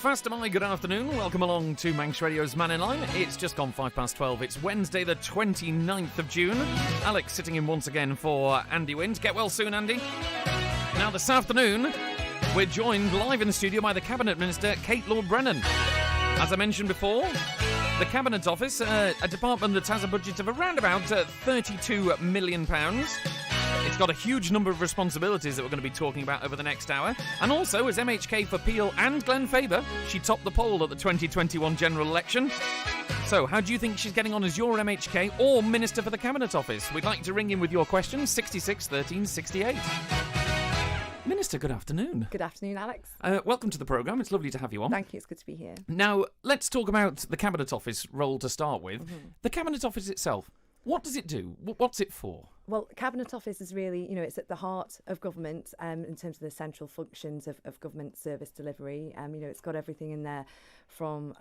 fast am I? Good afternoon. Welcome along to Manx Radio's Mannin Line. It's just gone 12:05. It's Wednesday the 29th of June. Alex sitting in once again for Andy Wind. Get well soon, Andy. Now, this afternoon, we're joined live in the studio by the Cabinet Minister, Kate Lord-Brennan. As I mentioned before, the Cabinet Office, a department that has a budget of around about £32 million. It's got a huge number of responsibilities that we're going to be talking about over the next hour. And also, as MHK for Peel and Glen Faber, she topped the poll at the 2021 general election. So, how do you think she's getting on as your MHK or Minister for the Cabinet Office? We'd like to ring in with your questions, 66 13 68. Minister, good afternoon. Good afternoon, Alex. Welcome to the programme. It's lovely to have you on. Thank you. It's good to be here. Now, let's talk about the Cabinet Office role to start with. Mm-hmm. The Cabinet Office itself, what does it do? What's it for? Well, Cabinet Office is really, it's at the heart of government in terms of the central functions of government service delivery. It's got everything in there from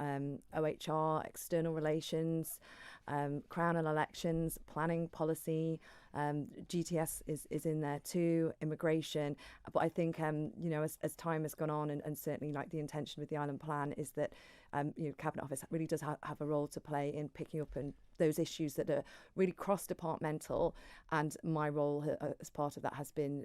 OHR, external relations, Crown and elections, planning policy, GTS is in there too, immigration. But I think, as time has gone on and certainly like the intention with the Island Plan is that, Cabinet Office really does have a role to play in picking up and those issues that are really cross-departmental, and my role as part of that has been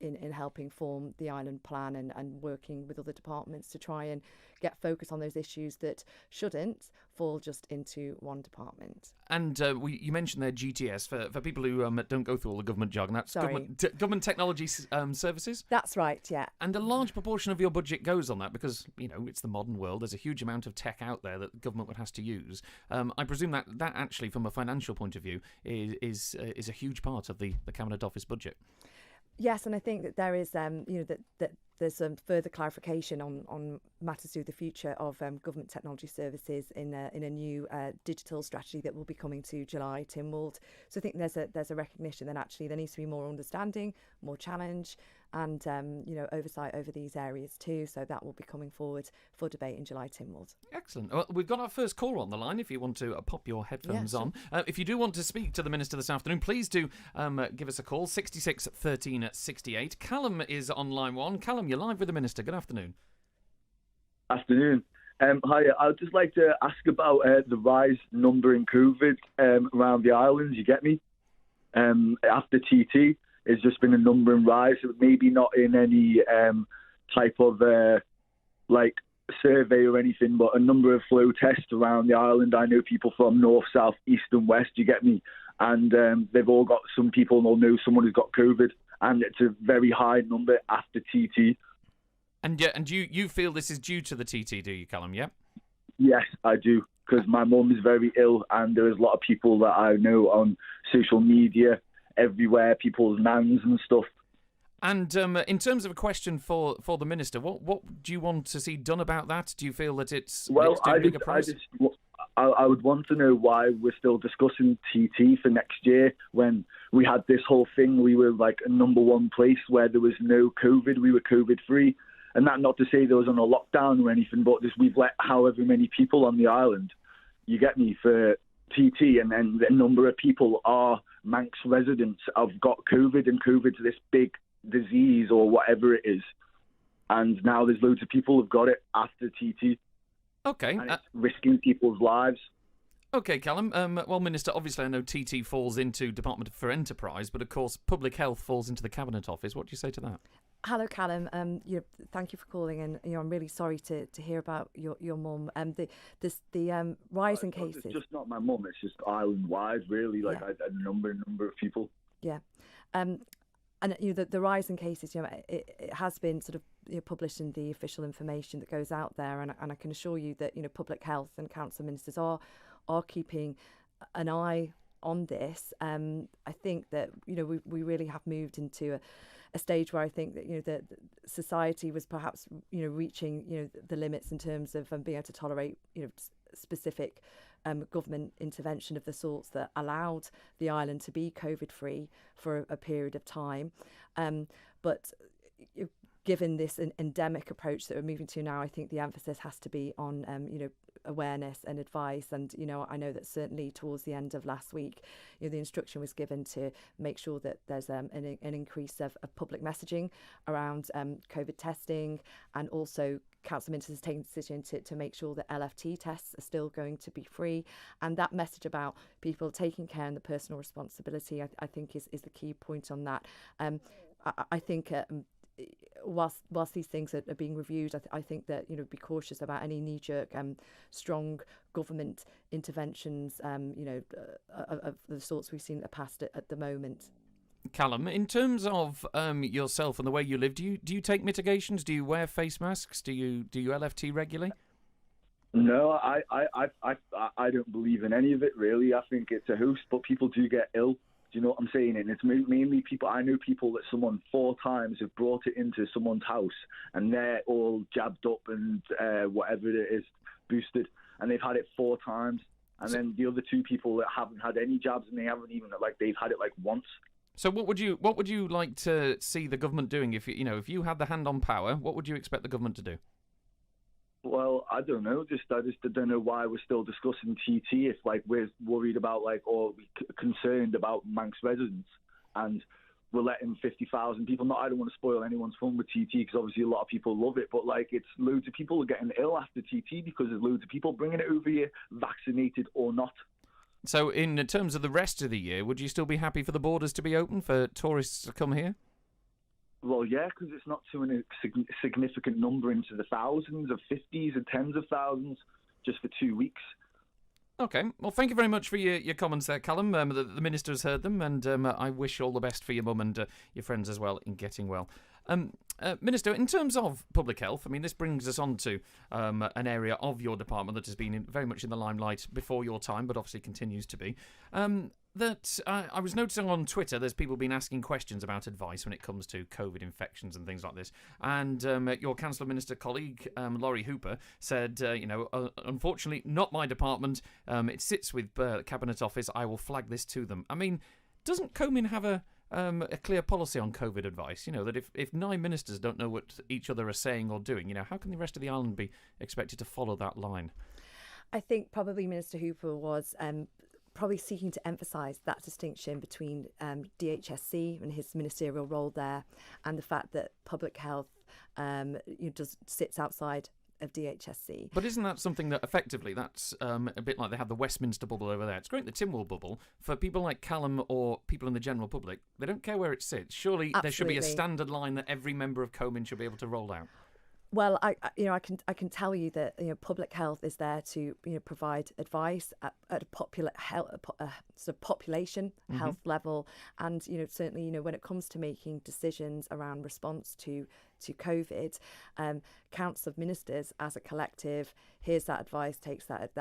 in helping form the Island Plan and working with other departments to try and get focus on those issues that shouldn't fall just into one department. And you mentioned there GTS, for people who don't go through all the government jargon, that's government technology services? That's right, yeah. And a large proportion of your budget goes on that because, it's the modern world. There's a huge amount of tech out there that the government would have to use. I presume that actually, from a financial point of view, is a huge part of the Cabinet Office budget. Yes, and I think that there is, that there's some further clarification on matters to do with the future of government technology services in a new digital strategy that will be coming to July, Tynwald. So I think there's a recognition that actually there needs to be more understanding, more challenge, and oversight over these areas too. So that will be coming forward for debate in July, Tynwald. Excellent. Well, we've got our first caller on the line. If you want to pop your headphones on, if you do want to speak to the Minister this afternoon, please do give us a call, 66 13 68. Callum is on line one. Callum, you're live with the Minister. Good afternoon. Afternoon. Hi, I'd just like to ask about the rise number in COVID around the islands, you get me? After TT, it's just been a number in rise, maybe not in any type of survey or anything, but a number of flow tests around the island. I know people from north, south, east and west, you get me? And they've all got, some people will know someone who's got COVID, and it's a very high number after TT. And you feel this is due to the TT, do you, Callum, yeah? Yes, I do, because my mum is very ill, and there's a lot of people that I know on social media, everywhere, people's nans and stuff. And in terms of a question for the Minister, what do you want to see done about that? Do you feel that it's doing bigger price? I would want to know why we're still discussing TT for next year when we had this whole thing. We were like a number one place where there was no COVID. We were COVID-free. And that not to say there was on a lockdown or anything, but just we've let however many people on the island, you get me, for TT, and then the number of people are Manx residents have got COVID, and COVID's this big disease or whatever it is. And now there's loads of people who've got it after TT. Okay. And it's risking people's lives. Okay, Callum. Well, Minister, obviously I know TT falls into Department for Enterprise, but of course Public Health falls into the Cabinet Office. What do you say to that? Hello, Callum. Thank you for calling, and I'm really sorry to hear about your mum. The rise in cases. It's just not my mum. It's just island-wide, really. Like a number of people. Yeah, and the rise in cases. It has been sort of published in the official information that goes out there, and I can assure you that Public Health and Council Ministers are keeping an eye on this. I think that we really have moved into a stage where I think that that society was perhaps reaching the limits in terms of being able to tolerate specific government intervention of the sorts that allowed the island to be COVID free for a period of time, but given this endemic approach that we're moving to now, I think the emphasis has to be on awareness and advice. And, I know that certainly towards the end of last week, the instruction was given to make sure that there's an increase of public messaging around COVID testing, and also council ministers taking the decision to make sure that LFT tests are still going to be free. And that message about people taking care and the personal responsibility, I think is the key point on that. I think whilst these things are being reviewed, I think that be cautious about any knee-jerk strong government interventions of the sorts we've seen in the past at the moment. Callum, in terms of yourself and the way you live, do you take mitigations? Do you wear face masks? Do you LFT regularly? No, I don't believe in any of it really. I think it's a hoax, but people do get ill. Do you know what I'm saying? And it's mainly people. I know people that someone 4 times have brought it into someone's house, and they're all jabbed up and whatever it is, boosted, and they've had it 4 times. And then the other 2 people that haven't had any jabs, and they haven't even they've had it once. So what would you like to see the government doing if you had the hand on power? What would you expect the government to do? Well, I don't know. I just don't know why we're still discussing TT if we're worried about or concerned about Manx residents, and we're letting 50,000 people. I don't want to spoil anyone's fun with TT because obviously a lot of people love it, but it's loads of people are getting ill after TT because there's loads of people bringing it over here, vaccinated or not. So in terms of the rest of the year, would you still be happy for the borders to be open for tourists to come here? Well, yeah, because it's not to a significant number into the thousands of 50s and tens of thousands just for 2 weeks. Okay, well, thank you very much for your comments there, Callum. The Minister has heard them, and I wish all the best for your mum and your friends as well in getting well. Minister, in terms of public health, this brings us on to an area of your department that has been very much in the limelight before your time, but obviously continues to be. I was noticing on Twitter there's people been asking questions about advice when it comes to COVID infections and things like this. And your Council Minister colleague, Laurie Hooper, said, unfortunately, not my department. It sits with Cabinet Office. I will flag this to them. Doesn't Comyn have a clear policy on COVID advice? That if 9 ministers don't know what each other are saying or doing, how can the rest of the island be expected to follow that line? I think probably Minister Hooper was probably seeking to emphasise that distinction between DHSC and his ministerial role there, and the fact that public health sits outside of DHSC. But isn't that something that effectively, that's a bit like they have the Westminster bubble over there? It's great, the Tynwald bubble. For people like Callum or people in the general public, they don't care where it sits. Surely Absolutely. There should be a standard line that every member of Comyn should be able to roll out. Well, I can tell you that public health is there to provide advice at a sort of population health level, and certainly when it comes to making decisions around response to COVID, Council of Ministers as a collective hears that advice, takes that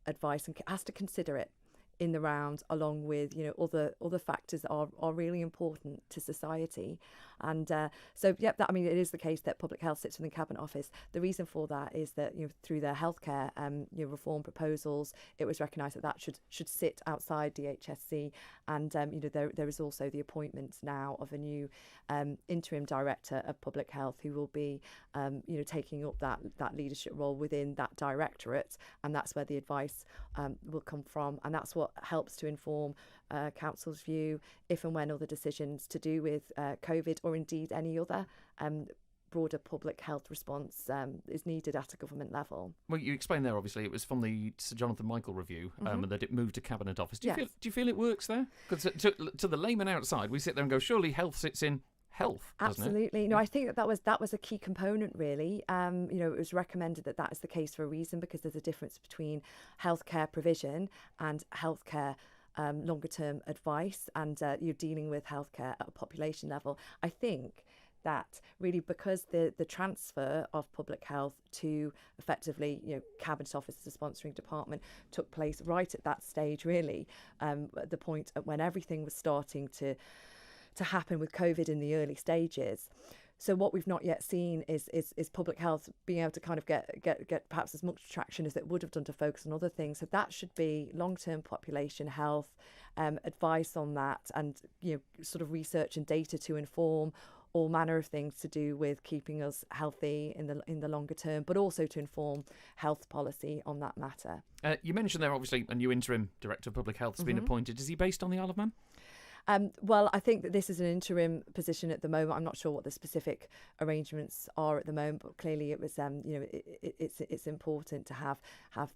advice, and has to consider it in the round, along with other factors that are really important to society. And so it is the case that public health sits within the Cabinet Office. The reason for that is that through their healthcare reform proposals, it was recognised that should sit outside DHSC, and there is also the appointment now of a new interim director of public health who will be taking up that leadership role within that directorate, and that's where the advice will come from, and that's what helps to inform Council's view if and when other decisions to do with COVID or indeed any other broader public health response is needed at a government level. Well, you explained there, obviously, it was from the Sir Jonathan Michael review that it moved to Cabinet Office. Do you feel it works there? Because to the layman outside, we sit there and go, surely health sits in health, doesn't Absolutely. it? No, I think that was a key component, really. It was recommended that is the case for a reason, because there's a difference between healthcare provision and healthcare longer term advice, and you're dealing with healthcare at a population level. I think that really, because the transfer of public health to effectively Cabinet Office as a sponsoring department took place right at that stage, really, at the point when everything was starting to happen with COVID in the early stages. So what we've not yet seen is public health being able to kind of get perhaps as much traction as it would have done to focus on other things. So that should be long-term population health, advice on that, and sort of research and data to inform all manner of things to do with keeping us healthy in the longer term, but also to inform health policy on that matter. You mentioned there, obviously, a new interim Director of Public Health has been appointed. Is he based on the Isle of Man? Well, I think that this is an interim position at the moment. I'm not sure what the specific arrangements are at the moment, but clearly it was, it's important to have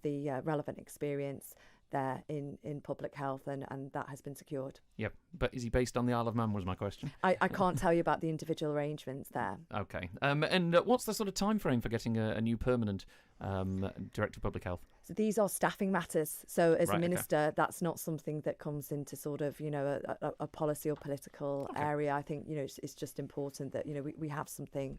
the relevant experience there in public health, and that has been secured. Yep, but is he based on the Isle of Man was my question. I can't tell you about the individual arrangements there. Okay, and what's the sort of time frame for getting a new permanent Director of Public Health? So these are staffing matters. So as a minister, okay. that's not something that comes into sort of, a policy or political area. I think, it's just important that, we have something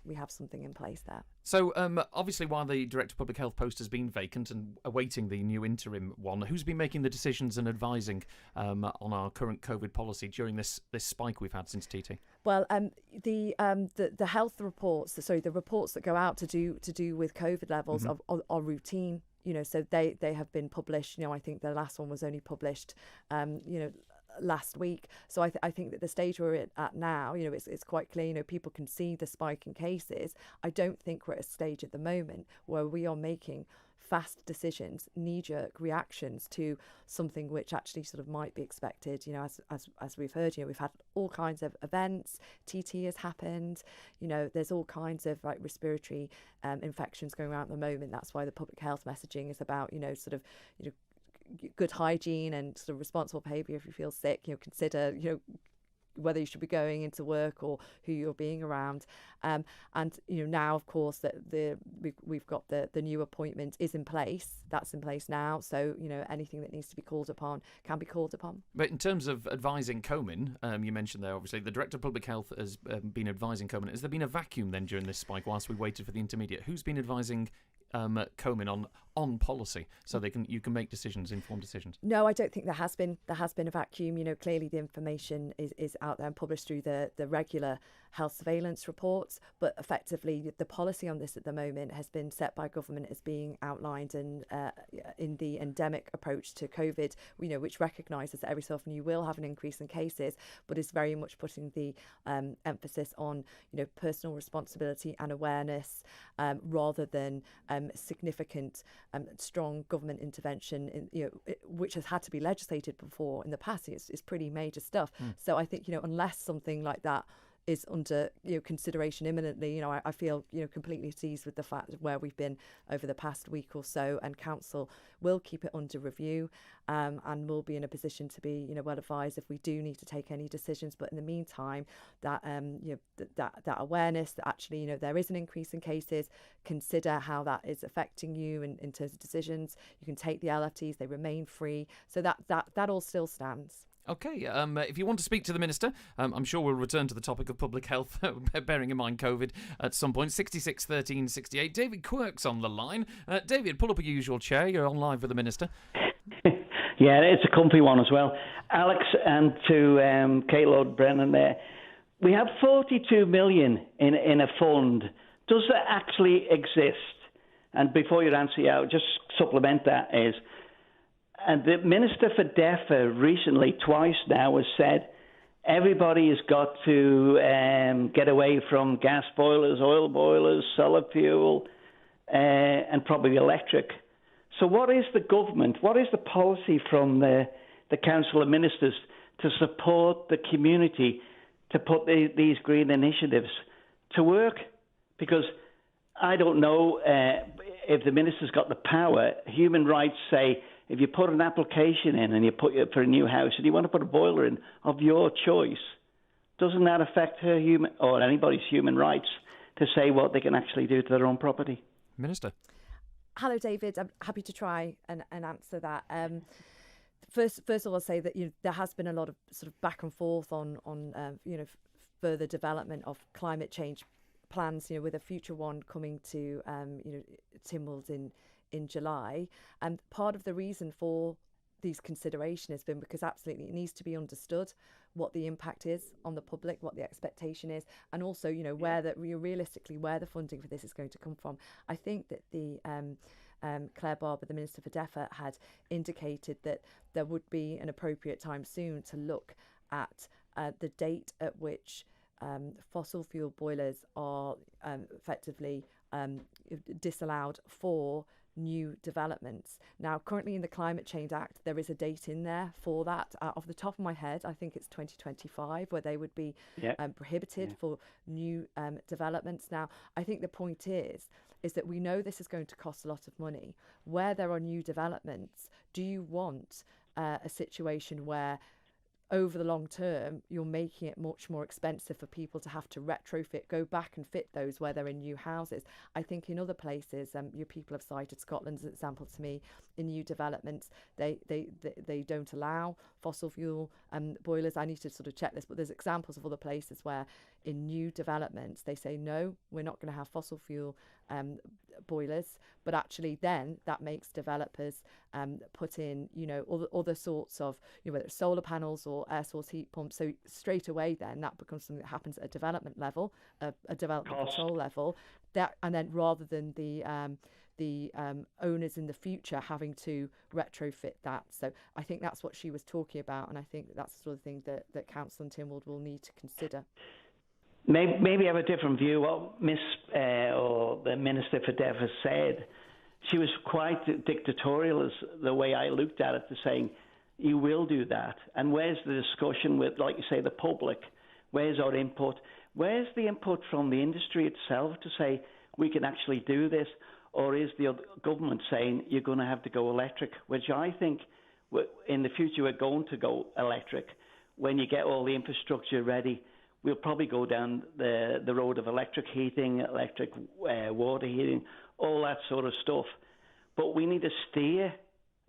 in place there. So obviously, while the Director of Public Health post has been vacant and awaiting the new interim one, who's been making the decisions and advising on our current COVID policy during this spike we've had since TT? Well, the health reports, the reports that go out to do with COVID levels are routine. So they have been published. I think the last one was only published, last week. So I think that the stage we're at now, it's quite clear. People can see the spike in cases. I don't think we're at a stage at the moment where we are making fast decisions, knee-jerk reactions to something which actually sort of might be expected. As we've heard, we've had all kinds of events. TT has happened. There's all kinds of respiratory infections going around at the moment. That's why the public health messaging is about good hygiene and sort of responsible behaviour. If you feel sick, consider whether you should be going into work or who you're being around. And now, of course, that we've got the new appointment is in place. That's in place now. So anything that needs to be called upon can be called upon. But in terms of advising Komen, you mentioned there, obviously, the Director of Public Health has been advising Komen. Has there been a vacuum then during this spike whilst we waited for the intermediate? Who's been advising Komen on policy so you can make informed decisions? No, I don't think there has been a vacuum. Clearly the information is out there and published through the regular health surveillance reports, but effectively the policy on this at the moment has been set by government as being outlined in the endemic approach to COVID, which recognises that every so often you will have an increase in cases, but is very much putting the emphasis on personal responsibility and awareness rather than significant strong government intervention which has had to be legislated before in the past. It's pretty major stuff. So I think unless something like that is under consideration imminently, I feel completely at ease with the fact of where we've been over the past week or so, and council will keep it under review and will be in a position to be well advised if we do need to take any decisions. But in the meantime, that that awareness that actually there is an increase in cases, consider how that is affecting you in terms of decisions. You can take the LFTs, they remain free, so that all still stands. Okay, if you want to speak to the Minister, I'm sure we'll return to the topic of public health, bearing in mind COVID at some point. 66 13 68. David Quirk's on the line. David, pull up a usual chair. You're on live with the Minister. Yeah, it's a comfy one as well. Alex, and to Kate Lord-Brennan there. We have 42 million in a fund. Does that actually exist? And before you answer, I'll just supplement that is, and the Minister for DEFRA recently, twice now, has said everybody has got to get away from gas boilers, oil boilers, solar fuel, and probably electric. So what is the policy from the Council of Ministers to support the community to put these green initiatives to work? Because I don't know if the Minister's got the power. Human rights say, if you put an application in and you put it for a new house and you want to put a boiler in of your choice, doesn't that affect her or anybody's human rights to say what they can actually do to their own property? Minister. Hello, David. I'm happy to try and answer that. First of all, I'll say that there has been a lot of sort of back and forth on further development of climate change plans. With a future one coming to Tynwald in July, and part of the reason for these consideration has been because absolutely it needs to be understood what the impact is on the public, what the expectation is, and also realistically where the funding for this is going to come from. I think that the Claire Barber, the Minister for DEFRA, had indicated that there would be an appropriate time soon to look at the date at which fossil fuel boilers are effectively disallowed for new developments. Now, currently in the Climate Change Act, there is a date in there for that. Off the top of my head, I think it's 2025, where they would be prohibited for new developments. Now, I think the point is that we know this is going to cost a lot of money. Where there are new developments, do you want a situation where over the long term, you're making it much more expensive for people to have to retrofit, go back and fit those where they're in new houses? I think in other places, your people have cited Scotland as an example to me. In new developments, they don't allow fossil fuel boilers. I need to sort of check this, but there's examples of other places where in new developments, they say, no, we're not going to have fossil fuel boilers, but actually then that makes developers put in, other sorts of, whether it's solar panels or air source heat pumps. So straight away then that becomes something that happens at a development level, a development control level, and then rather than the owners in the future having to retrofit that. So I think that's what she was talking about, and I think that's the sort of thing that Council and Tynwald will need to consider. Maybe have a different view. What Miss or the Minister for Deaf has said, she was quite dictatorial as the way I looked at it, to saying, you will do that. And where's the discussion with, like you say, the public? Where's our input? Where's the input from the industry itself to say, we can actually do this? Or is the government saying, you're going to have to go electric? Which I think in the future we're going to go electric. When you get all the infrastructure ready, we'll probably go down the road of electric heating, electric water heating, all that sort of stuff. But we need to steer,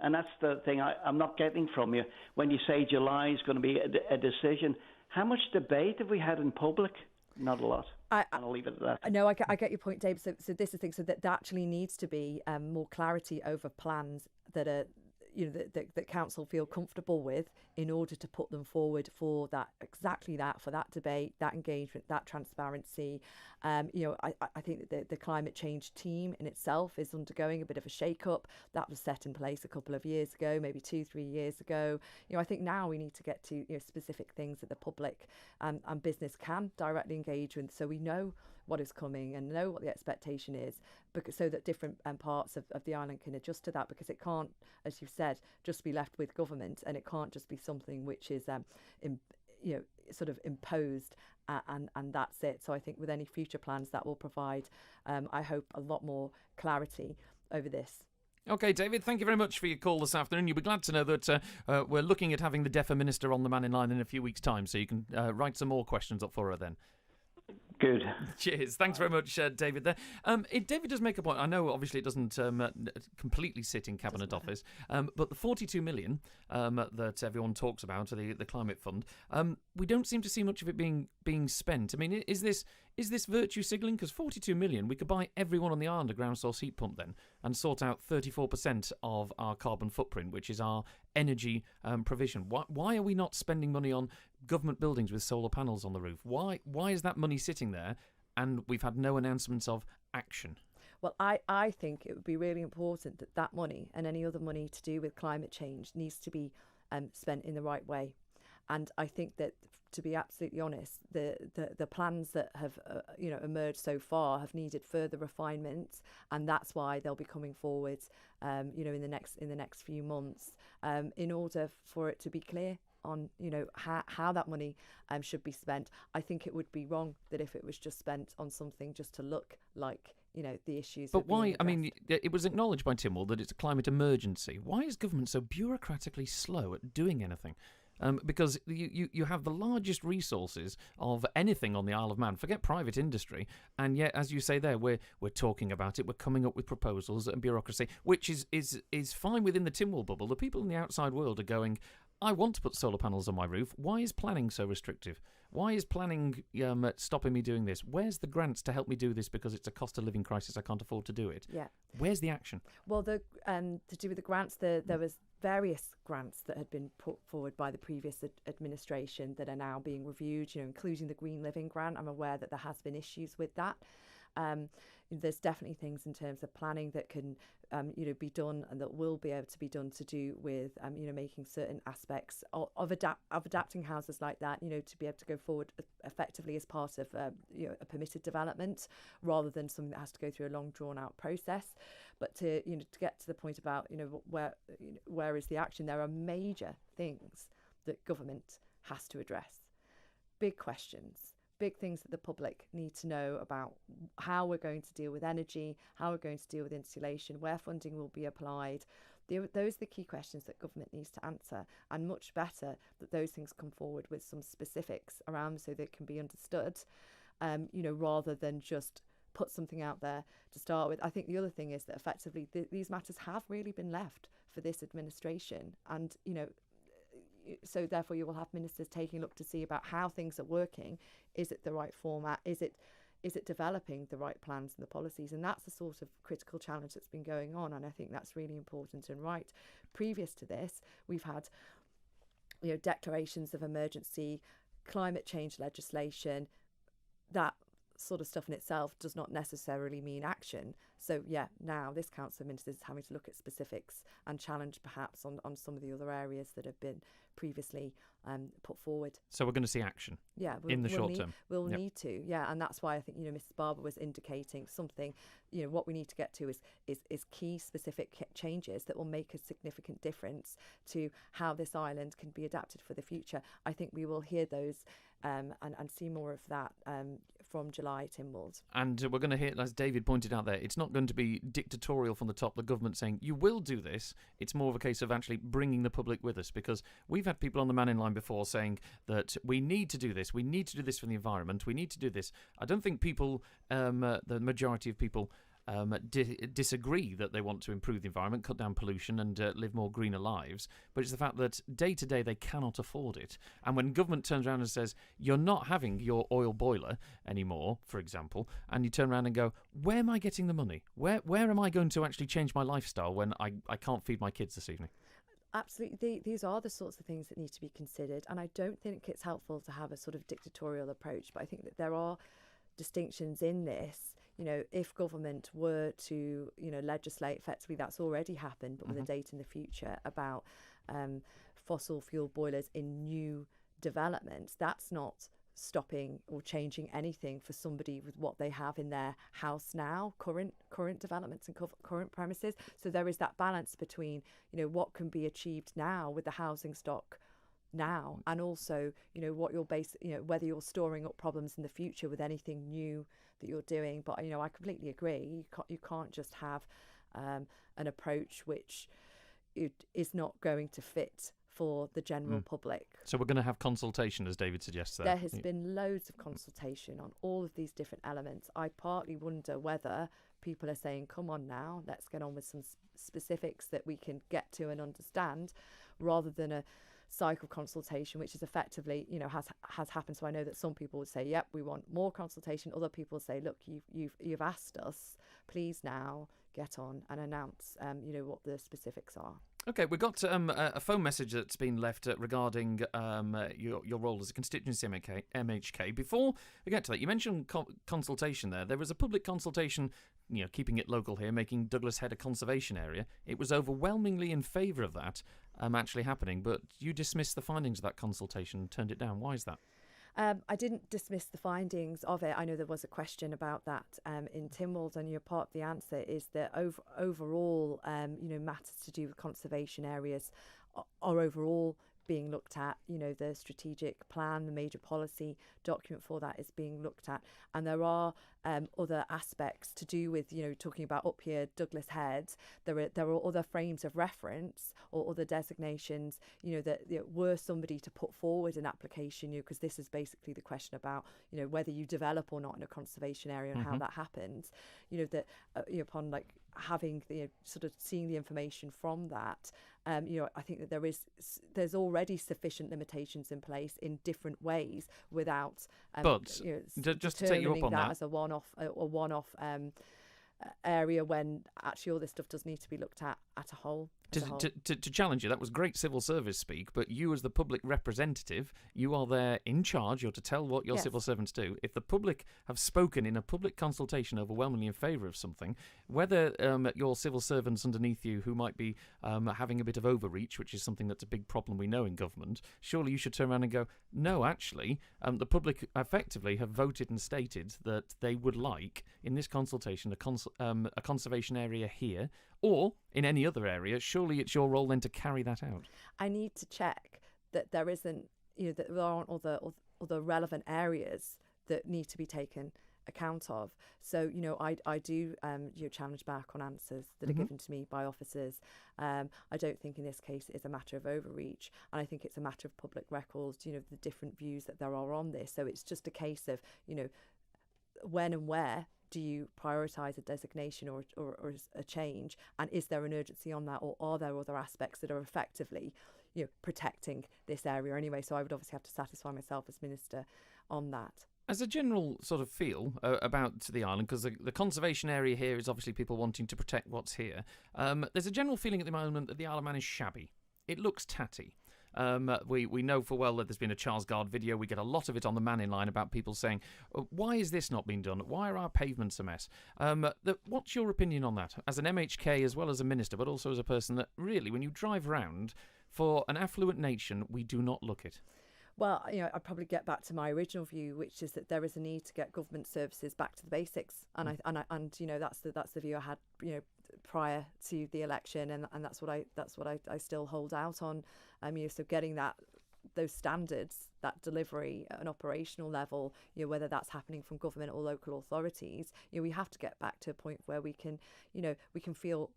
and that's the thing I'm not getting from you. When you say July is going to be a decision, how much debate have we had in public? Not a lot. I'll leave it at that. No, I get your point, Dave. So this is the thing. So that actually needs to be more clarity over plans that are, that council feel comfortable with in order to put them forward for that, exactly that, for that debate, that engagement, that transparency. I think that the climate change team in itself is undergoing a bit of a shake-up. That was set in place a couple of years ago, maybe 2-3 years ago. I think now we need to get to specific things that the public and business can directly engage with, so we know what is coming and know what the expectation is, because so that different parts of the island can adjust to that, because it can't, as you've said, just be left with government, and it can't just be something which is sort of imposed and that's it. So I think with any future plans that will provide, I hope, a lot more clarity over this. OK, David, thank you very much for your call this afternoon. You'll be glad to know that we're looking at having the deaf minister on the Mannin Line in a few weeks' time, so you can write some more questions up for her then. Good. Cheers. Thanks very much, David. There, David does make a point. I know, obviously, it doesn't completely sit in Cabinet Office, but the 42 million that everyone talks about, the Climate Fund, we don't seem to see much of it being spent. I mean, is this virtue signalling? Because 42 million, we could buy everyone on the island a ground source heat pump then, and sort out 34% of our carbon footprint, which is our energy provision. Why are we not spending money on government buildings with solar panels on the roof? Why is that money sitting there and we've had no announcements of action? Well, I think it would be really important that money and any other money to do with climate change needs to be spent in the right way. And I think that, to be absolutely honest, the plans that have emerged so far have needed further refinement, and that's why they'll be coming forward, in the next few months, in order for it to be clear on how that money should be spent. I think it would be wrong that if it was just spent on something just to look like the issues. But why? I mean, it was acknowledged by Tynwald that it's a climate emergency. Why is government so bureaucratically slow at doing anything? Because you have the largest resources of anything on the Isle of Man. Forget private industry, and yet, as you say there, we're talking about it. We're coming up with proposals and bureaucracy, which is fine within the Tynwald bubble. The people in the outside world are going, I want to put solar panels on my roof. Why is planning so restrictive? Why is planning stopping me doing this? Where's the grants to help me do this because it's a cost of living crisis? I can't afford to do it. Yeah. Where's the action? Well, to do with the grants, there was various grants that had been put forward by the previous administration that are now being reviewed, including the Green Living Grant. I'm aware that there has been issues with that. There's definitely things in terms of planning that can be done and that will be able to be done to do with making certain aspects of adapting houses like that, to be able to go forward effectively as part of a permitted development rather than something that has to go through a long drawn out process. But to get to the point about where is the action, there are major things that government has to address, big questions, big things that the public need to know about how we're going to deal with energy, how we're going to deal with insulation, where funding will be applied. Those are the key questions that government needs to answer, and much better that those things come forward with some specifics around so they can be understood, rather than just put something out there to start with. I think the other thing is that effectively these matters have really been left for this administration, and so therefore you will have ministers taking a look to see about how things are working. Is it the right format? Is it developing the right plans and the policies? And that's the sort of critical challenge that's been going on, and I think that's really important and right. Previous to this, we've had declarations of emergency, climate change legislation. That sort of stuff in itself does not necessarily mean action. So now this Council of Ministers is having to look at specifics and challenge perhaps on some of the other areas that have been previously put forward. So we're going to see action in the short term. We'll need to, and that's why I think Mrs. Barber was indicating something. What we need to get to is key specific changes that will make a significant difference to how this island can be adapted for the future. I think we will hear those and see more of that from July, Tynwald. And we're going to hear, as David pointed out there, it's not going to be dictatorial from the top, the government saying, you will do this. It's more of a case of actually bringing the public with us, because we've had people on the Mannin Line before saying that we need to do this. We need to do this for the environment. We need to do this. I don't think people, the majority of people, disagree that they want to improve the environment, cut down pollution and live more greener lives, but it's the fact that day to day they cannot afford it. And when government turns around and says, you're not having your oil boiler anymore, for example, and you turn around and go, where am I getting the money? Where am I going to actually change my lifestyle when I can't feed my kids this evening? Absolutely. These are the sorts of things that need to be considered, and I don't think it's helpful to have a sort of dictatorial approach, but I think that there are distinctions in this. If government were to, legislate, effectively that's already happened, but with a date in the future, about fossil fuel boilers in new developments, that's not stopping or changing anything for somebody with what they have in their house now, current developments and current premises. So there is that balance between, what can be achieved now with the housing stock now, and also what you're whether you're storing up problems in the future with anything new that you're doing. But I completely agree, you can't just have an approach which is not going to fit for the general public. So we're going to have consultation, as David suggests there. There has been loads of consultation on all of these different elements. I partly wonder whether people are saying, come on now, let's get on with some specifics that we can get to and understand, rather than a cycle consultation, which is effectively, has happened. So I know that some people would say, yep, we want more consultation. Other people say, look, you've asked us, please now get on and announce, what the specifics are. Okay, we've got a phone message that's been left regarding your role as a constituency MHK. Before we get to that, you mentioned consultation there. There was a public consultation, keeping it local here, making Douglas Head a conservation area. It was overwhelmingly in favour of that actually happening, but you dismissed the findings of that consultation and turned it down. Why is that? I didn't dismiss the findings of it. I know there was a question about that in Tynwald, and your part of the answer is that overall, matters to do with conservation areas are overall being looked at. The strategic plan, the major policy document for that is being looked at, and there are other aspects to do with, talking about up here Douglas Head. There are other frames of reference or other designations, that were somebody to put forward an application, because this is basically the question about, whether you develop or not in a conservation area and how that happens. That upon having sort of seeing the information from that, I think that there's already sufficient limitations in place in different ways without but just to take you up on that as a one-off area, when actually all this stuff does need to be looked at at a whole. To challenge you, that was great civil service speak, but you as the public representative, you are there in charge. You're to tell what your civil servants do. If the public have spoken in a public consultation overwhelmingly in favour of something, whether your civil servants underneath you who might be having a bit of overreach, which is something that's a big problem we know in government, surely you should turn around and go, no, actually, the public effectively have voted and stated that they would like, in this consultation, a conservation area here, or in any other area. Surely it's your role then to carry that out. I need to check that there isn't, that there aren't other relevant areas that need to be taken account of. So, I do challenge back on answers that are given to me by officers. I don't think in this case it is a matter of overreach, and I think it's a matter of public records, the different views that there are on this. So it's just a case of, when and where do you prioritise a designation or a change, and is there an urgency on that, or are there other aspects that are effectively protecting this area anyway? So I would obviously have to satisfy myself as Minister on that. As a general sort of feel about the island, because the conservation area here is obviously people wanting to protect what's here, there's a general feeling at the moment that the Isle of Man is shabby. It looks tatty. We know for well that there's been a Charles Gard video. We get a lot of it on the Mannin Line about people saying, why is this not being done? Why are our pavements a mess? What's your opinion on that? As an MHK, as well as a minister, but also as a person that really, when you drive round, for an affluent nation, we do not look it. Well, I'd probably get back to my original view, which is that there is a need to get government services back to the basics, and that's the view I had, prior to the election, and that's what I still hold out on. So getting those standards, that delivery at an operational level, whether that's happening from government or local authorities, we have to get back to a point where we can feel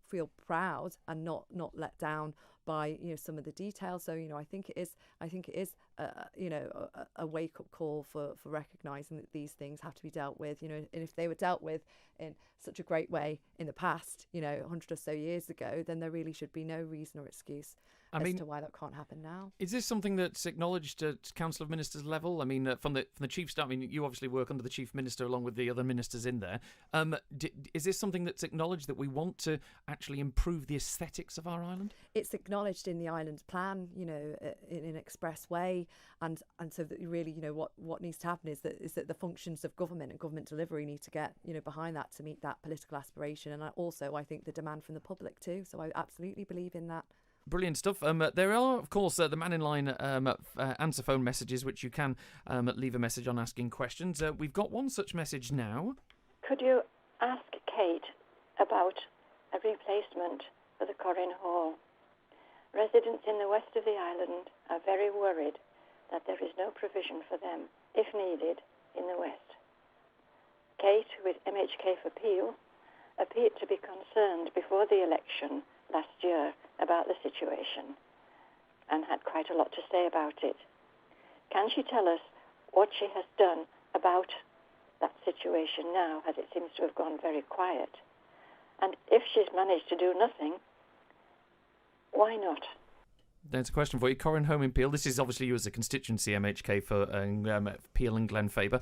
proud and not let down by some of the details. So I think it is a wake up call for recognising that these things have to be dealt with. And if they were dealt with in such a great way in the past, 100 or so years ago, then there really should be no reason or excuse as to why that can't happen now. Is this something that's acknowledged at Council of Ministers level? I mean, from the Chief Staff, you obviously work under the Chief Minister along with the other ministers in there. Is this something that's acknowledged, that we want to actually improve the aesthetics of our island? It's acknowledged in the island plan, in an express way, and so that really, what needs to happen is that the functions of government and government delivery need to get, behind that to meet that political aspiration, and I think the demand from the public too. So I absolutely believe in that. Brilliant stuff. There are, of course, the Mannin Line answer phone messages, which you can leave a message on asking questions. We've got one such message now. Could you ask Kate about a replacement for the Corrin Hall? Residents in the west of the island are very worried that there is no provision for them, if needed, in the west. Kate, with MHK for Peel, appeared to be concerned before the election last year about the situation and had quite a lot to say about it. Can she tell us what she has done about that situation now, as it seems to have gone very quiet? And if she's managed to do nothing, why not? There's a question for you. Corrin Home in Peel. This is obviously you as a constituency, MHK, for Peel and Glen Faber.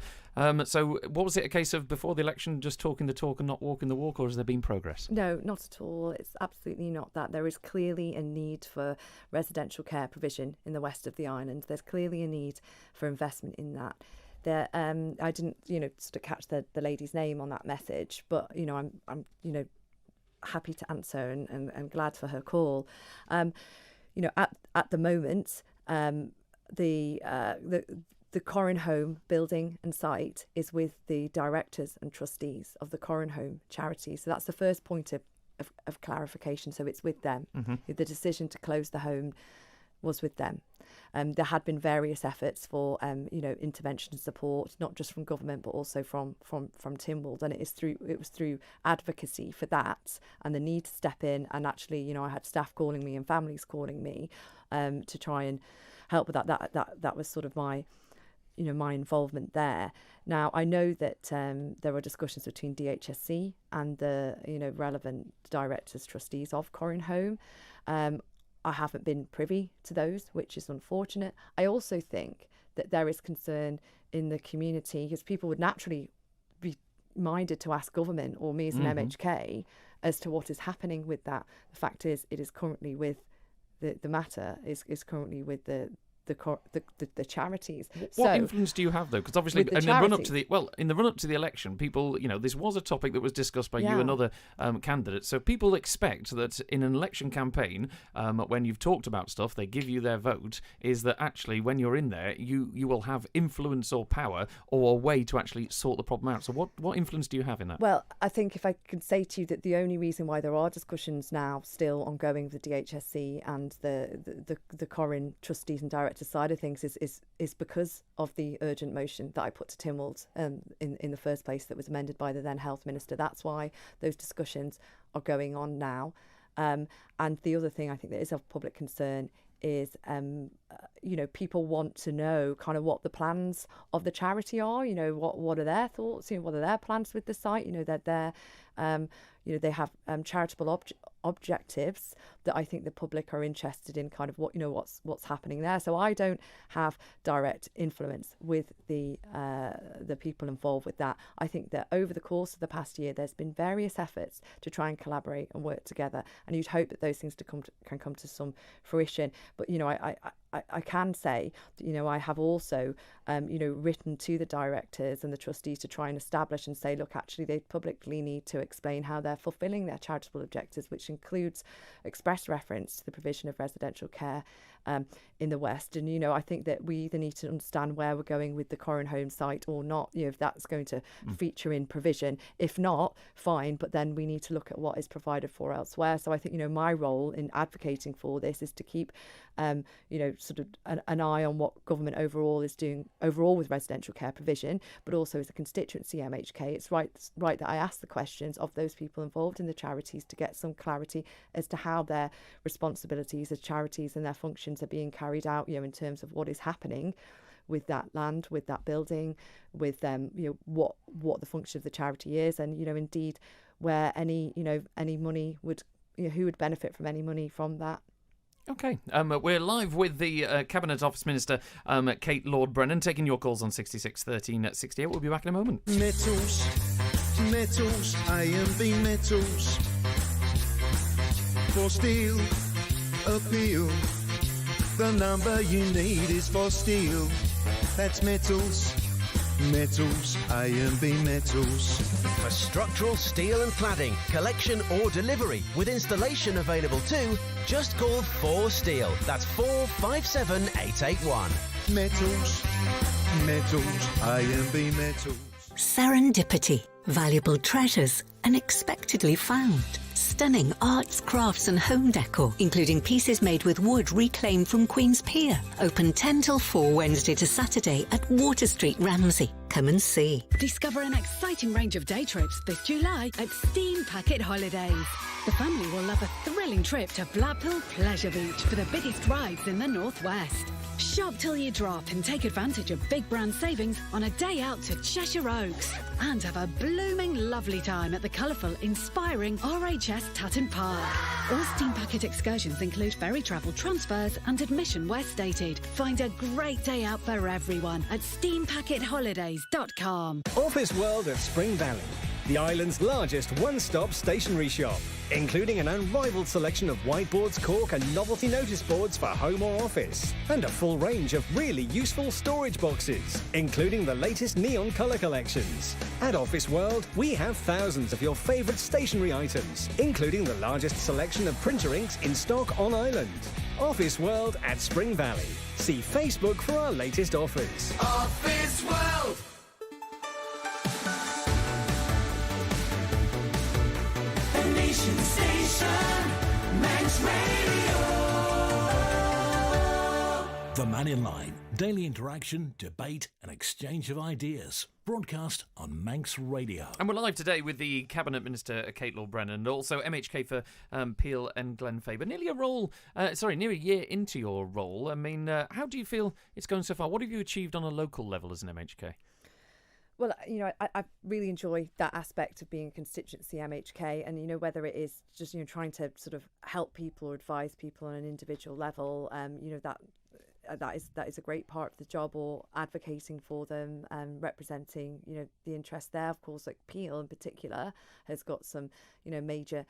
So what was it, a case of before the election just talking the talk and not walking the walk, or has there been progress? No, not at all. It's absolutely not that. There is clearly a need for residential care provision in the west of the island. There's clearly a need for investment in that. I didn't, sort of catch the lady's name on that message, but, I'm happy to answer and glad for her call. At the moment, the Corrin Home building and site is with the directors and trustees of the Corrin Home charity. So that's the first point of clarification. So it's with them. Mm-hmm. The decision to close the home was with them. There had been various efforts for intervention and support, not just from government but also from Tynwald, and it was through advocacy for that and the need to step in. And actually, I had staff calling me and families calling me to try and help with that. That was sort of my involvement there. Now I know that there were discussions between DHSC and the relevant directors, trustees of Corrin Home. I haven't been privy to those, which is unfortunate. I also think that there is concern in the community because people would naturally be minded to ask government or me as an MHK as to what is happening with that. The fact is, it is currently with the matter is currently with the charities. What influence do you have, though? Because obviously, in the run up to the election, people, this was a topic that was discussed by you and other candidates. So people expect that in an election campaign, when you've talked about stuff, they give you their vote. Is that actually when you're in there, you will have influence or power or a way to actually sort the problem out. So what influence do you have in that? Well, I think if I could say to you that the only reason why there are discussions now still ongoing with the DHSC and the Corin trustees and directors side of things is because of the urgent motion that I put to Tynwald in the first place, that was amended by the then Health Minister. That's why those discussions are going on now. And the other thing I think that is of public concern is, people want to know kind of what the plans of the charity are. What are their thoughts? What are their plans with the site? That they have charitable objectives that I think the public are interested in, kind of what's happening there. So I don't have direct influence with the people involved with that. I think that over the course of the past year, there's been various efforts to try and collaborate and work together, and you'd hope that those things can come to some fruition. But I can say that, I have also written to the directors and the trustees to try and establish and say, look, actually they publicly need to explain how they're fulfilling their charitable objectives, which includes express reference to the provision of residential care in the West. And, I think that we either need to understand where we're going with the Corin Home site or not, if that's going to feature in provision. If not, fine, but then we need to look at what is provided for elsewhere. So I think, my role in advocating for this is to keep, sort of an eye on what government overall is doing overall with residential care provision, but also as a constituency MHK, it's right that I ask the questions of those people involved in the charities to get some clarity as to how their responsibilities as charities and their functions are being carried out, in terms of what is happening with that land, with that building, with what the function of the charity is, and indeed where any money would, who would benefit from any money from that. Okay, we're live with the Cabinet Office Minister, Kate Lord-Brennan, taking your calls on 66 13 68. We'll be back in a moment. Metals, IMB metals, for steel appeal. The number you need is for steel. That's metals, IMB metals. For structural steel and cladding, collection or delivery, with installation available too, just call 4 Steel. That's 457 881. Metals, IMB metals. Serendipity, valuable treasures, unexpectedly found. Stunning arts, crafts and home decor, including pieces made with wood reclaimed from Queen's Pier. Open 10 till 4 Wednesday to Saturday at Water Street, Ramsey. Come and see. Discover an exciting range of day trips this July at Steam Packet Holidays. The family will love a thrilling trip to Blackpool Pleasure Beach for the biggest rides in the Northwest. Shop till you drop and take advantage of big brand savings on a day out to Cheshire Oaks. And have a blooming lovely time at the colourful, inspiring RHS Tatton Park. All Steam Packet excursions include ferry travel, transfers and admission where stated. Find a great day out for everyone at steampacketholidays.com. Office World at Spring Valley, the island's largest one-stop stationery shop, including an unrivaled selection of whiteboards, cork and novelty notice boards for home or office, and a full range of really useful storage boxes, including the latest neon colour collections. At Office World, we have thousands of your favourite stationery items, including the largest selection of printer inks in stock on island. Office World at Spring Valley. See Facebook for our latest offers. Office World! Nation Station, Manx Radio. The Mannin Line, daily interaction, debate and exchange of ideas. Broadcast on Manx Radio. And we're live today with the Cabinet Minister, Kate Lord-Brennan, and also MHK for Peel and Glenfaber. Nearly a year into your role. I mean, how do you feel it's going so far? What have you achieved on a local level as an MHK? Well, I really enjoy that aspect of being a constituency MHK, and whether it is just trying to sort of help people or advise people on an individual level, that that is a great part of the job, or advocating for them and representing, the interest there. Of course, like Peel in particular has got some, major,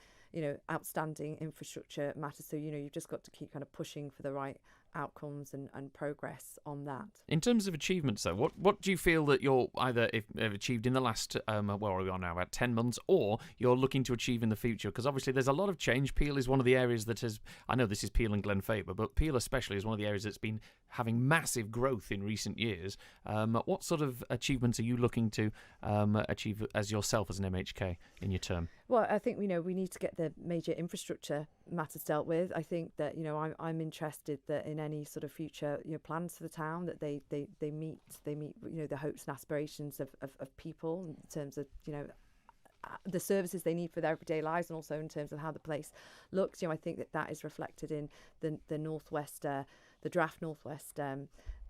outstanding infrastructure matters. So, you've just got to keep kind of pushing for the right outcomes and progress on that. In terms of achievements, though, what do you feel that you're either achieved in the last, where are we on now, about 10 months, or you're looking to achieve in the future? Because obviously there's a lot of change. Peel is one of the areas that has, I know this is Peel and Glenfaber, but Peel especially is one of the areas that's been having massive growth in recent years. What sort of achievements are you looking to achieve as yourself as an MHK in your term? Well, I think, we need to get the major infrastructure matters dealt with. I think that, I'm interested that in any sort of future, plans for the town, that they meet, the hopes and aspirations of people in terms of, the services they need for their everyday lives, and also in terms of how the place looks. I think that is reflected in the Northwest, the draft Northwest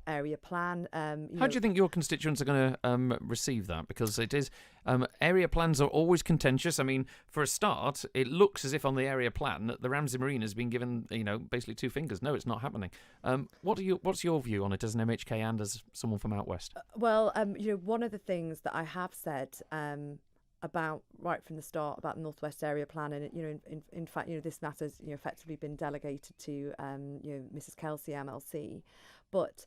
area plan. How do you think your constituents are going to receive that? Because it is area plans are always contentious. I mean, for a start, it looks as if on the area plan the Ramsey Marine has been given, basically two fingers. No, it's not happening. What's your view on it as an MHK and as someone from out west? Well, one of the things that I have said about right from the start about the Northwest Area Plan, and in fact, this matter's effectively been delegated to Mrs. Kelsey MLC, but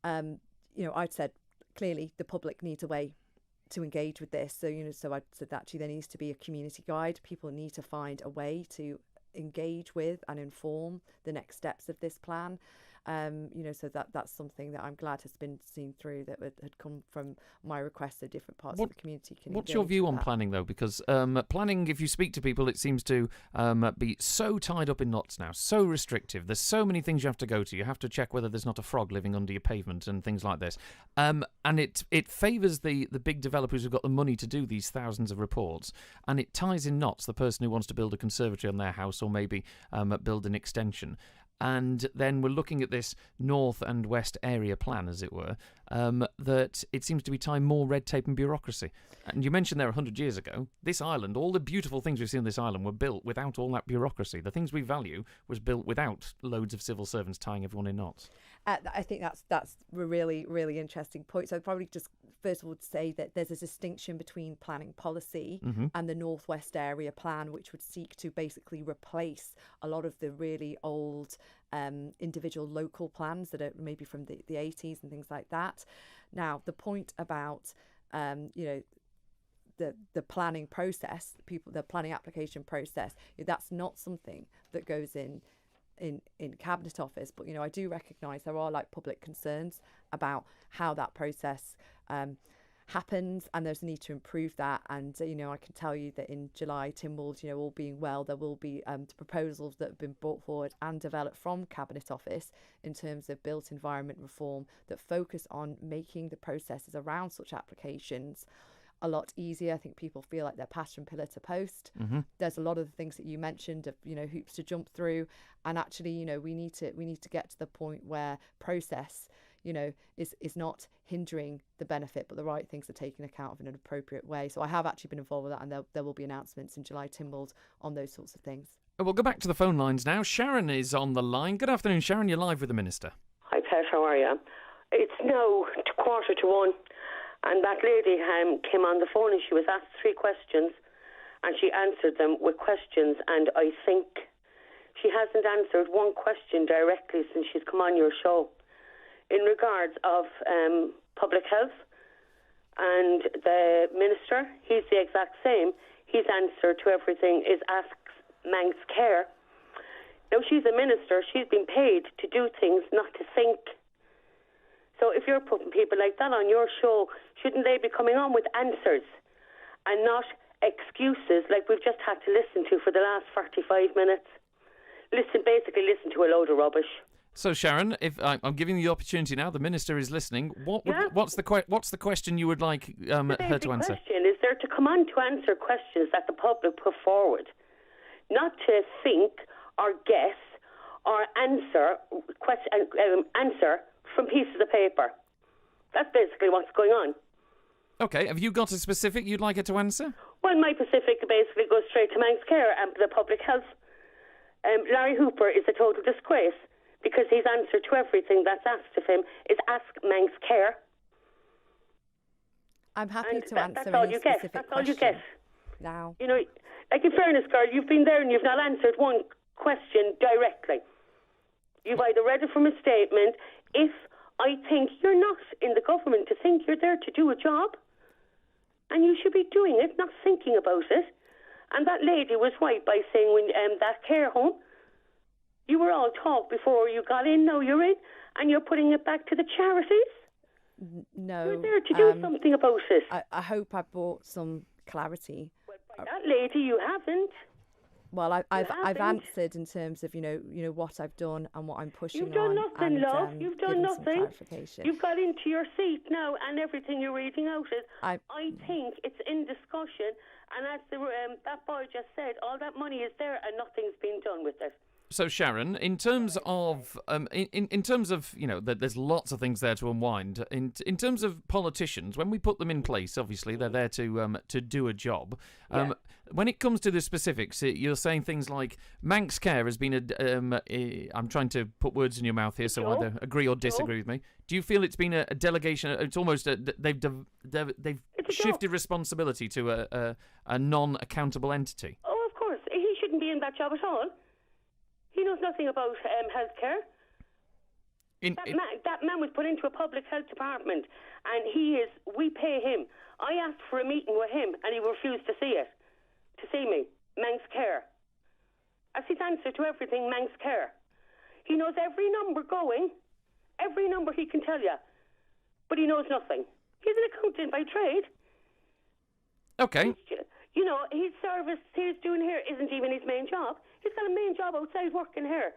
I'd said clearly the public needs a way to engage with this. So so I said that actually there needs to be a community guide. People need to find a way to engage with and inform the next steps of this plan. So that's something that I'm glad has been seen through, that had come from my request, so different parts of the community can. What's your view on planning, though? Because planning, if you speak to people, it seems to be so tied up in knots now, so restrictive. There's so many things you have to go to. You have to check whether there's not a frog living under your pavement and things like this. And it favours the big developers who've got the money to do these thousands of reports, and it ties in knots the person who wants to build a conservatory on their house, or maybe build an extension. And then we're looking at this north and west area plan, as it were, that it seems to be tying more red tape and bureaucracy. And you mentioned there 100 years ago, this island, all the beautiful things we've seen on this island were built without all that bureaucracy. The things we value was built without loads of civil servants tying everyone in knots. I think that's a really, really interesting point. So I'd probably just first of all say that there's a distinction between planning policy and the Northwest Area Plan, which would seek to basically replace a lot of the really old individual local plans that are maybe from the 80s and things like that. Now, the point about the planning process, the planning application process, that's not something that goes in Cabinet Office, but I do recognise there are public concerns about how that process happens, and there's a need to improve that. And I can tell you that in July, Tynwald, all being well, there will be proposals that have been brought forward and developed from Cabinet Office in terms of built environment reform that focus on making the processes around such applications a lot easier. I think people feel like they're passed from pillar to post. There's a lot of the things that you mentioned of hoops to jump through, and actually we need to get to the point where process is not hindering the benefit, but the right things are taken account of in an appropriate way. So I have actually been involved with that, and there will be announcements in July, Tynwald, on those sorts of things. We'll go back to the phone lines now. Sharon is on the line. Good afternoon, Sharon. You're live with the Minister. Hi, Pat. How are you? It's now 1:15. And that lady came on the phone and she was asked 3 questions, and she answered them with questions, and I think she hasn't answered one question directly since she's come on your show. In regards of public health, and the Minister, he's the exact same. His answer to everything is ask Manx Care. Now, she's a minister. She's been paid to do things, not to think. So if you're putting people like that on your show, shouldn't they be coming on with answers and not excuses like we've just had to listen to for the last 45 minutes? Basically listen to a load of rubbish. So Sharon, if I'm giving you the opportunity now, the Minister is listening. What's the question you would like her to answer? The question is there to come on to answer questions that the public put forward, not to think or guess or answer from pieces of paper. That's basically what's going on. Okay, have you got a specific you'd like her to answer? Well, my specific basically goes straight to Manx Care and the public health. Larry Hooper is a total disgrace. because his answer to everything that's asked of him is ask Manx Care. I'm happy to answer that's all any you get. specific That's all you get. Now, you know, like in fairness, girl, you've been there and you've not answered one question directly. You've either read it from a statement. If I think you're not in the government to think you're there to do a job, and you should be doing it, not thinking about it. And that lady was right by saying when that care home, you were all talk before you got in, now you're in, and you're putting it back to the charities. No. You're there to do something about it. I hope I brought some clarity. Well, by that lady, you haven't. Well, I've answered in terms of you know what I've done and what I'm pushing on. You've done nothing, love. You've done nothing. You've got into your seat now, and everything you're reading out is. I think it's in discussion, and as that boy just said, all that money is there, and nothing's been done with it. So Sharon, in terms of in terms of there's lots of things there to unwind. In terms of politicians, when we put them in place, obviously they're there to do a job. When it comes to the specifics, you're saying things like Manx Care has been I'm trying to put words in your mouth here, so either agree or disagree with me. Do you feel it's been a delegation? It's almost they've shifted responsibility to a non-accountable entity. Oh, of course, he shouldn't be in that job at all. He knows nothing about healthcare. That man was put into a public health department, and we pay him. I asked for a meeting with him, and he refused to see me. Manx Care. That's his answer to everything, Manx Care. He knows every number going, every number he can tell you, but he knows nothing. He's an accountant by trade. Okay. His service he's doing here isn't even his main job. He's got a main job outside working here.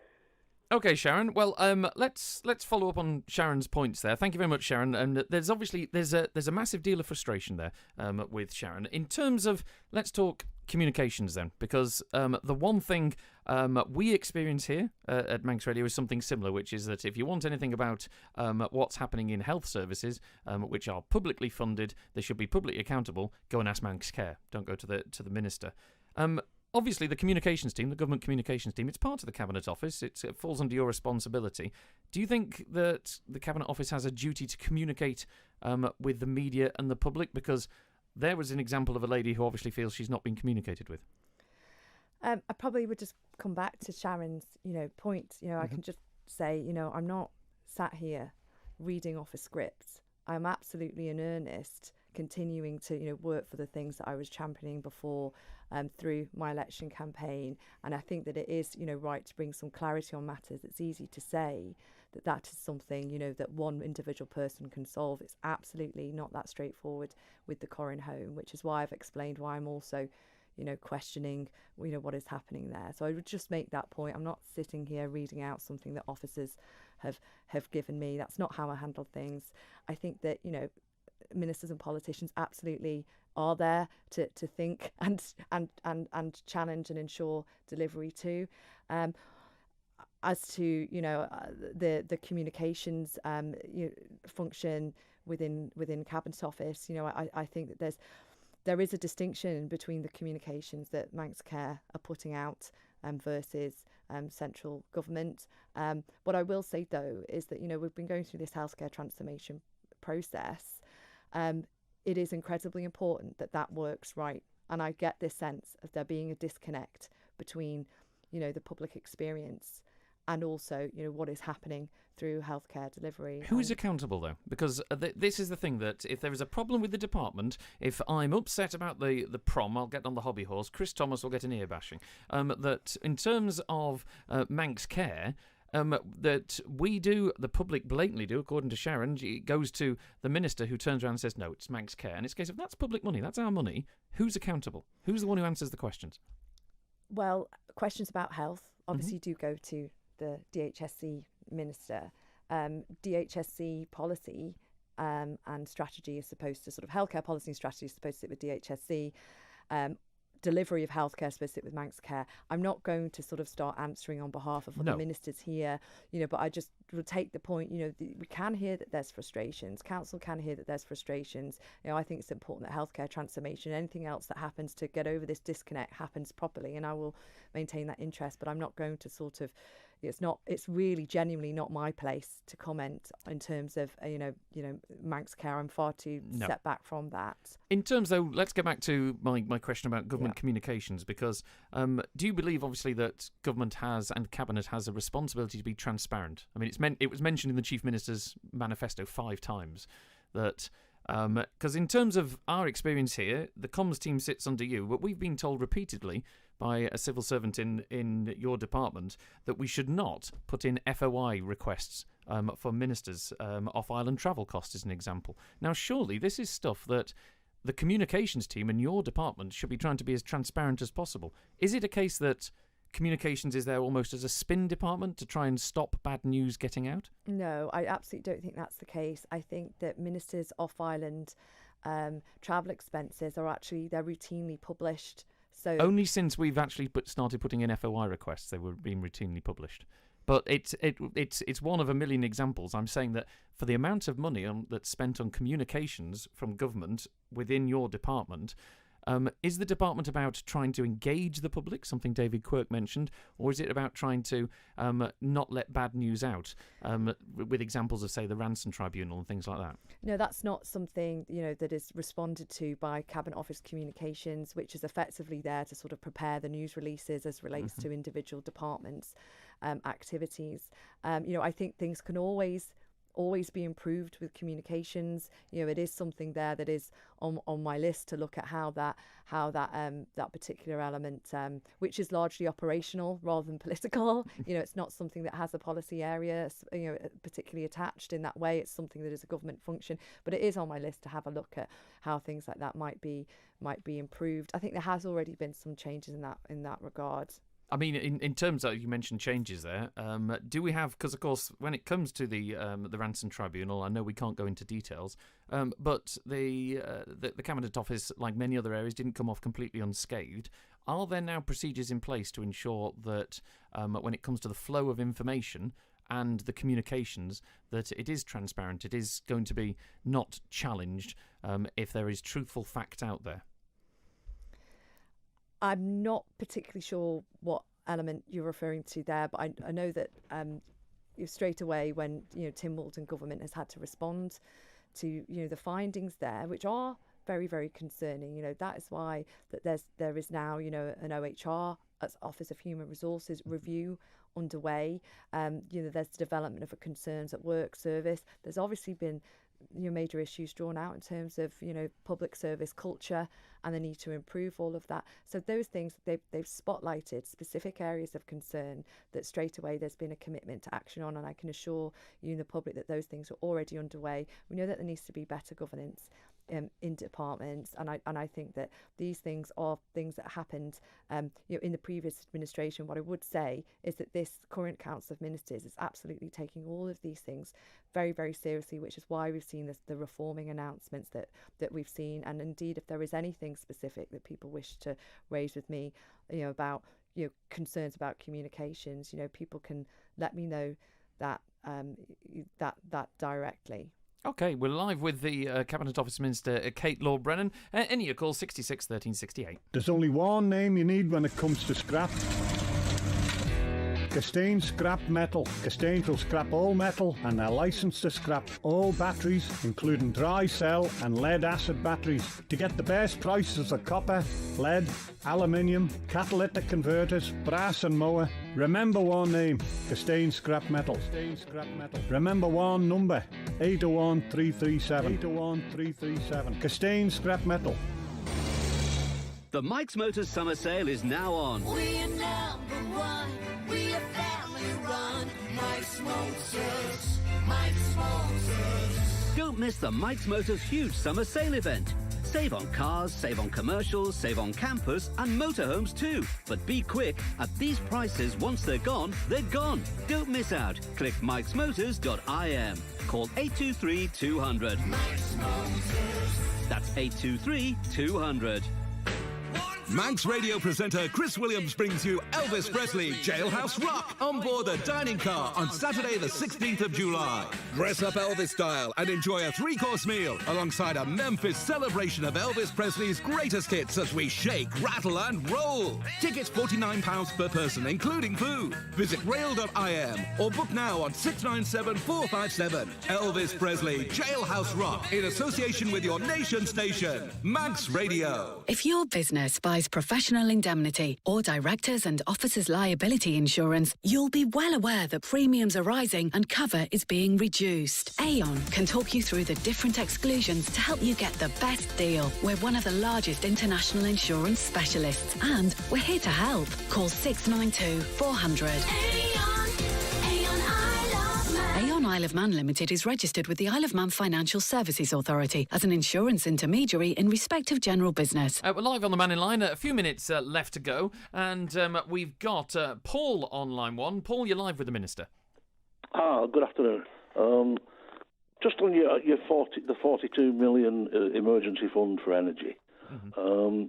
Okay, Sharon. Well, let's follow up on Sharon's points there. Thank you very much, Sharon. And there's obviously there's a massive deal of frustration there with Sharon. In terms of, let's talk communications then, because the one thing we experience here at Manx Radio is something similar, which is that if you want anything about what's happening in health services, which are publicly funded, they should be publicly accountable. Go and ask Manx Care. Don't go to the minister. Obviously, the communications team, the government communications team, it's part of the Cabinet Office. It falls under your responsibility. Do you think that the Cabinet Office has a duty to communicate with the media and the public? Because there was an example of a lady who obviously feels she's not been communicated with. I probably would just come back to Sharon's, point. I can just say, I'm not sat here reading off a script. I'm absolutely in earnest, continuing to, work for the things that I was championing before through my election campaign. And I think that it is, right to bring some clarity on matters. It's easy to say that is something, that one individual person can solve. It's absolutely not that straightforward with the Corrin home, which is why I've explained why I'm also, questioning, what is happening there. So I would just make that point. I'm not sitting here reading out something that officers have given me. That's not how I handle things. I think that, ministers and politicians absolutely are there to think and challenge and ensure delivery too. As to the communications function within Cabinet Office, I think that there is a distinction between the communications that Manx Care are putting out versus central government. What I will say though is that we've been going through this healthcare transformation process. It is incredibly important that works right, and I get this sense of there being a disconnect between the public experience and also, what is happening through healthcare delivery. Who is accountable, though? Because this is the thing, that if there is a problem with the department, if I'm upset about the prom, I'll get on the hobby horse. Chris Thomas will get an ear bashing. That in terms of Manx Care, that we do, the public blatantly do, according to Sharon, it goes to the minister who turns around and says, no, it's Manx Care. And it's a case of, that's public money, that's our money. Who's accountable? Who's the one who answers the questions? Well, questions about health obviously do go to the DHSC minister. DHSC policy and strategy is supposed to, sort of healthcare policy and strategy is supposed to sit with DHSC. Delivery of healthcare is supposed to sit with Manx Care. I'm not going to sort of start answering on behalf of other ministers here, but I just would take the point, we can hear that there's frustrations. Council can hear that there's frustrations. I think it's important that healthcare transformation, anything else that happens to get over this disconnect happens properly, and I will maintain that interest, but I'm not going to sort of, It's really genuinely not my place to comment in terms of Manx care. I'm far too set back from that. In terms, though, let's get back to my question about government communications, because do you believe, obviously, that government has and Cabinet has a responsibility to be transparent? I mean, it was mentioned in the Chief Minister's manifesto 5 times that, because in terms of our experience here, the comms team sits under you, but we've been told repeatedly by a civil servant in your department that we should not put in FOI requests for ministers off-island travel costs, as an example. Now, surely this is stuff that the communications team in your department should be trying to be as transparent as possible. Is it a case that communications is there almost as a spin department to try and stop bad news getting out? No, I absolutely don't think that's the case. I think that ministers off-island travel expenses are they're routinely published. So only since we've actually started putting in FOI requests, they were being routinely published. But it's one of a million examples. I'm saying that for the amount of money that's spent on communications from government within your department, is the department about trying to engage the public, something David Quirk mentioned, or is it about trying to not let bad news out, with examples of, say, the Ransom Tribunal and things like that? No, that's not something that is responded to by Cabinet Office Communications, which is effectively there to sort of prepare the news releases as relates to individual departments' activities. I think things can always be improved with communications. It is something there that is on my list to look at how that particular element, which is largely operational rather than political. It's not something that has a policy area, particularly attached in that way. It's something that is a government function, but it is on my list to have a look at how things like that might be improved. I think there has already been some changes in that regard. I mean, in terms of, you mentioned changes there, do we have, because of course when it comes to the Ransom Tribunal, I know we can't go into details, but the Cabinet Office, like many other areas, didn't come off completely unscathed. Are there now procedures in place to ensure that when it comes to the flow of information and the communications, that it is transparent, it is going to be not challenged if there is truthful fact out there? I'm not particularly sure what element you're referring to there, but I know that straight away when Tim Walton government has had to respond to the findings there, which are very, very concerning. That is why that there is now an OHR, Office of Human Resources review underway. There's the development of a concerns at work service. There's obviously been major issues drawn out in terms of public service culture and the need to improve all of that. So those things, they've spotlighted specific areas of concern that straight away there's been a commitment to action on, and I can assure you and the public that those things are already underway. We know that there needs to be better governance in departments, and I think that these things are things that happened in the previous administration. What I would say is that this current Council of Ministers is absolutely taking all of these things very, very seriously, which is why we've seen the reforming announcements that we've seen. And indeed, if there is anything specific that people wish to raise with me about concerns about communications, people can let me know that directly. OK, we're live with the Cabinet Office Minister, Kate Lord-Brennan. Any call, 66 13 68. There's only one name you need when it comes to scrap. Castaigne Scrap Metal. Castaigne will scrap all metal and they're licensed to scrap all batteries, including dry cell and lead acid batteries. To get the best prices of copper, lead, aluminium, catalytic converters, brass and mower, remember one name, Castaigne Scrap Metal. Castaigne Scrap Metal. Remember one number, 801-337. 801-337. Castaigne Scrap Metal. The Mike's Motors summer sale is now on. We're number one. We're family run. Mike's Motors. Mike's Motors. Don't miss the Mike's Motors huge summer sale event. Save on cars, save on commercials, save on campers and motorhomes too. But be quick, at these prices, once they're gone, they're gone. Don't miss out. Click mikesmotors.im. Call 823-200. Mike's Motors. That's 823-200. One Manx radio presenter Chris Williams brings you Elvis Presley Jailhouse Rock on board the dining car on Saturday the 16th of July. Dress up Elvis style and enjoy a 3-course meal alongside a Memphis celebration of Elvis Presley's greatest hits as we shake, rattle and roll. Tickets £49 per person, including food. Visit rail.im or book now on 697 457. Elvis Presley Jailhouse Rock in association with your nation station, Manx Radio. If your business buys professional indemnity or directors' and officers' liability insurance, you'll be well aware that premiums are rising and cover is being reduced. Aon can talk you through the different exclusions to help you get the best deal. We're one of the largest international insurance specialists and we're here to help. Call 692 400. Aon Isle of Man Limited is registered with the Isle of Man Financial Services Authority as an insurance intermediary in respect of general business. We're live on the Mannin Line. A few minutes left to go, and we've got Paul on line one. Paul, you're live with the Minister. Good afternoon. Just on the 42 million emergency fund for energy. Mm-hmm.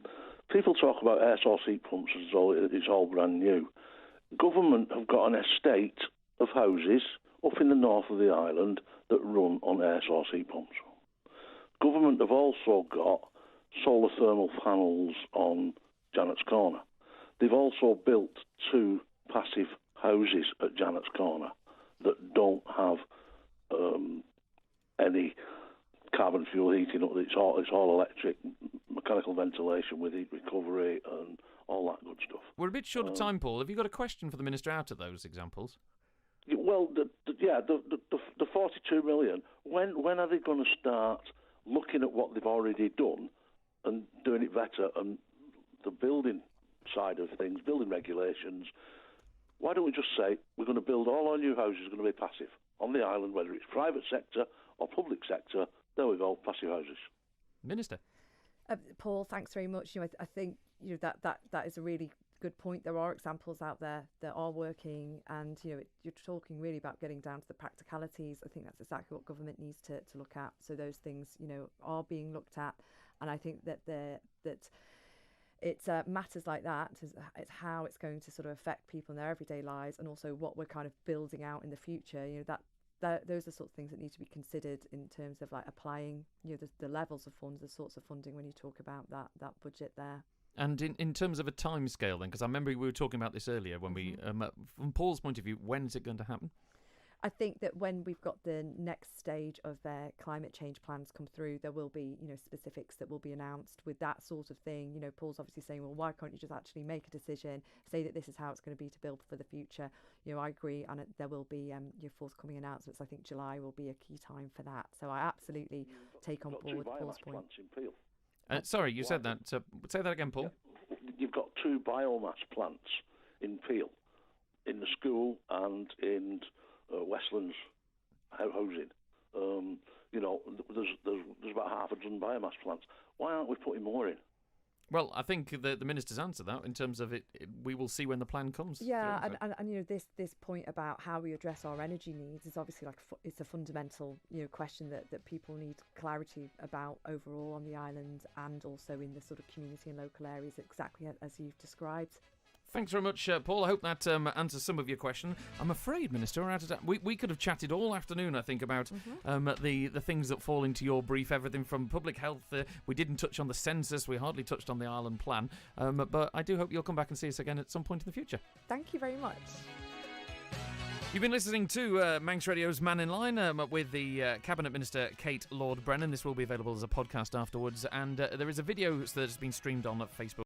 People talk about air source heat pumps as though it's all brand new. Government have got an estate of houses up in the north of the island that run on air source heat pumps. Government have also got solar thermal panels on Janet's Corner. They've also built 2 passive houses at Janet's Corner that don't have any carbon fuel heating. It's all electric, mechanical ventilation with heat recovery and all that good stuff. We're a bit short of time, Paul. Have you got a question for the Minister out of those examples? Well, the 42 million, when are they going to start looking at what they've already done and doing it better, and the building side of things, building regulations? Why don't we just say we're going to build all our new houses are going to be passive on the island, whether it's private sector or public sector? There we go, passive houses. Minister. Paul, thanks very much. I think that is a really good point. There are examples out there that are working, and you're talking really about getting down to the practicalities. I think that's exactly what government needs to look at. So those things are being looked at, and I think that it's matters like that. It's how it's going to sort of affect people in their everyday lives, and also what we're kind of building out in the future. Those are sort of things that need to be considered in terms of like applying the levels of funds, the sorts of funding when you talk about that budget there. And in terms of a time scale then, because I remember we were talking about this earlier when we, from Paul's point of view, when is it going to happen? I think that when we've got the next stage of their climate change plans come through, there will be, specifics that will be announced with that sort of thing. Paul's obviously saying, well, why can't you just actually make a decision, say that this is how it's going to be to build for the future? I agree, and there will be your forthcoming announcements. I think July will be a key time for that. So I absolutely take on board Paul's point. Sorry, you said that. Say that again, Paul. Yeah. You've got 2 biomass plants in Peel, in the school and in Westlands housing. There's about half a dozen biomass plants. Why aren't we putting more in? Well, I think the Minister's answered that in terms of it. We will see when the plan comes. Yeah, through, and this point about how we address our energy needs is obviously it's a fundamental question that people need clarity about overall on the island, and also in the sort of community and local areas, exactly as you've described. Thanks very much, Paul. I hope that answers some of your question. I'm afraid, Minister, we're out of time. We could have chatted all afternoon, I think, about the things that fall into your brief, everything from public health. We didn't touch on the census. We hardly touched on the island plan. But I do hope you'll come back and see us again at some point in the future. Thank you very much. You've been listening to Manx Radio's Mannin Line with the Cabinet Minister, Kate Lord-Brennan. This will be available as a podcast afterwards. And there is a video that has been streamed on Facebook.